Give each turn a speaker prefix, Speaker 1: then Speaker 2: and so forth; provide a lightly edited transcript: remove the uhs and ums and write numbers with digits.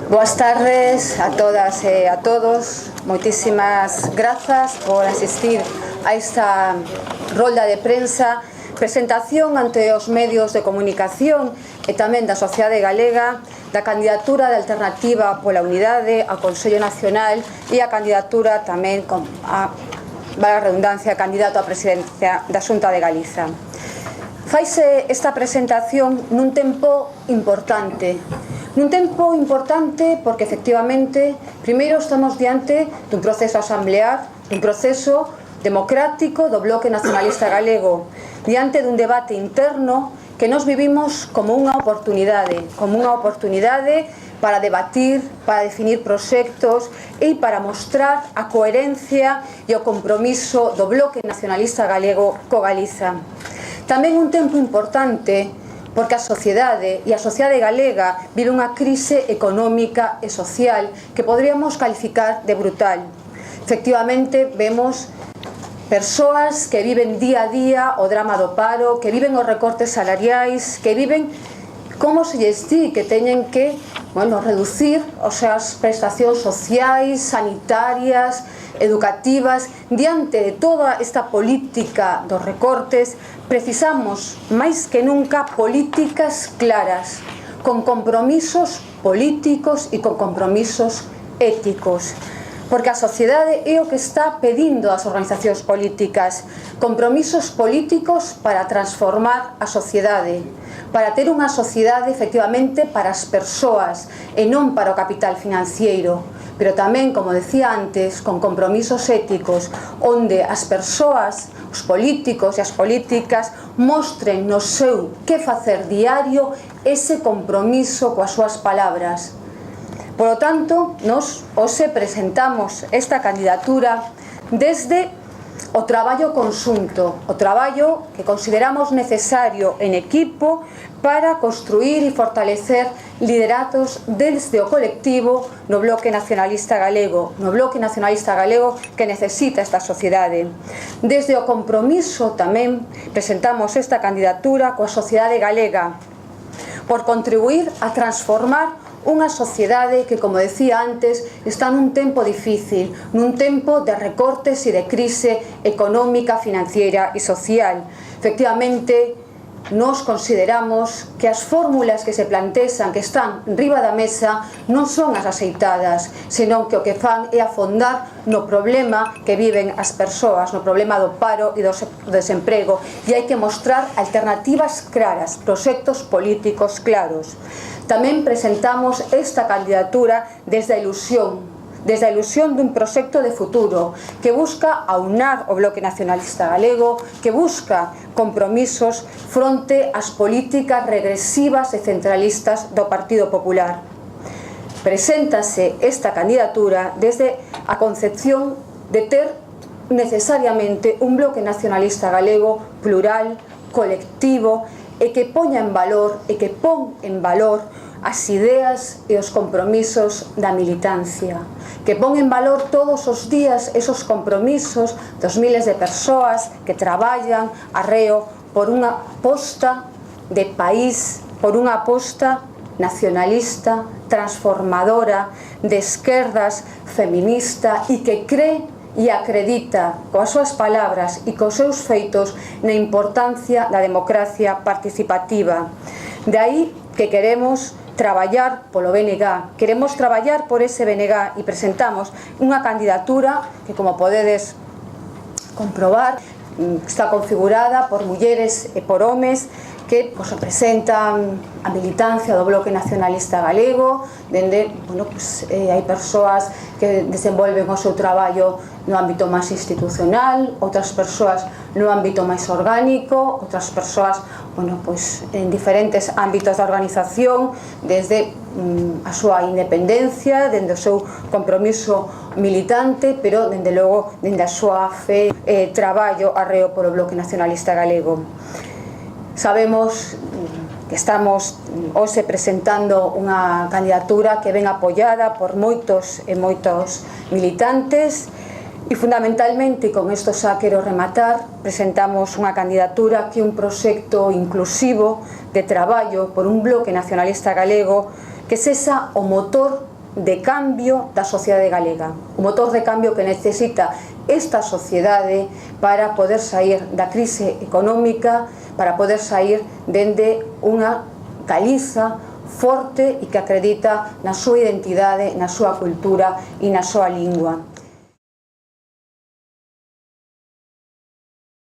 Speaker 1: Boas tardes a todas e a todos. Moitísimas grazas por asistir a esta rolda de prensa, presentación ante os medios de comunicación e tamén da sociedade galega da candidatura de Alternativa pola Unidade ao Consello Nacional e a candidatura tamén a, valga a redundancia, candidato á presidencia da Xunta de Galiza. Faise esta presentación nun tempo importante. Nun tempo importante porque, efectivamente, primeiro estamos diante dun proceso asamblear, dun proceso democrático do Bloque Nacionalista Galego, diante dun debate interno que nos vivimos como unha oportunidade para debatir, para definir proxectos e para mostrar a coherencia e o compromiso do Bloque Nacionalista Galego co Galiza. Tamén un tempo importante porque a sociedade galega vive unha crise económica e social que poderíamos calificar de brutal. Efectivamente, vemos persoas que viven día a día o drama do paro, que viven os recortes salariais, que viven, como se lles di, que teñen que reducir as súas prestacións sociais, sanitarias, educativas. Diante de toda esta política dos recortes, precisamos máis que nunca políticas claras, con compromisos políticos e con compromisos éticos. Porque a sociedade é o que está pedindo ás organizacións políticas, compromisos políticos para transformar a sociedade, para ter unha sociedade efectivamente para as persoas e non para o capital financiero, pero tamén, como decía antes, con compromisos éticos, onde as persoas, os políticos e as políticas mostren no seu que facer diario ese compromiso coas súas palabras. Por lo tanto, nos hoxe presentamos esta candidatura desde o traballo conxunto, o traballo que consideramos necesario en equipo para construir e fortalecer lideratos desde o colectivo no Bloque Nacionalista Galego, que necesita esta sociedade. Desde o compromiso tamén presentamos esta candidatura coa sociedade galega, por contribuir a transformar unha sociedade que, como decía antes, está nun tempo difícil, nun tempo de recortes e de crise económica, financiera e social. Efectivamente, nos consideramos que as fórmulas que se plantexan, que están riba da mesa, non son as aceitadas, senón que o que fan é afondar no problema que viven as persoas, no problema do paro e do desemprego, e hai que mostrar alternativas claras, proxectos políticos claros. Tamén presentamos esta candidatura desde a ilusión dun proxecto de futuro que busca aunar o Bloque Nacionalista Galego, que busca compromisos fronte ás políticas regresivas e centralistas do Partido Popular. Preséntase esta candidatura desde a concepción de ter necesariamente un Bloque Nacionalista Galego plural, colectivo, e que poña en valor e que pon en valor as ideas e os compromisos da militancia, que pon en valor todos os días esos compromisos dos miles de persoas que traballan arreo por unha aposta de país, por unha aposta nacionalista, transformadora, de esquerdas, feminista e que cree e acredita coas súas palabras e cos seus feitos na importancia da democracia participativa. De aí que queremos traballar polo BNG, queremos traballar por ese BNG e presentamos unha candidatura que, como podedes comprobar, está configurada por mulleres e por homes que representan a militancia do Bloque Nacionalista Galego, dende, hai persoas que desenvolven o seu traballo no ámbito máis institucional, outras persoas no ámbito máis orgánico, outras persoas en diferentes ámbitos da organización, desde a súa independencia, dende o seu compromiso militante, pero, dende logo, dende a súa fe e traballo arreo polo Bloque Nacionalista Galego. Sabemos que estamos hoxe presentando unha candidatura que ven apoiada por moitos e moitos militantes, E fundamentalmente, con isto xa quero rematar, presentamos unha candidatura que é un proxecto inclusivo de traballo por un bloque nacionalista galego que sexa o motor de cambio da sociedade galega, o motor de cambio que necesita esta sociedade para poder sair da crise económica, para poder sair dende unha Galiza forte e que acredita na súa identidade, na súa cultura e na súa lingua.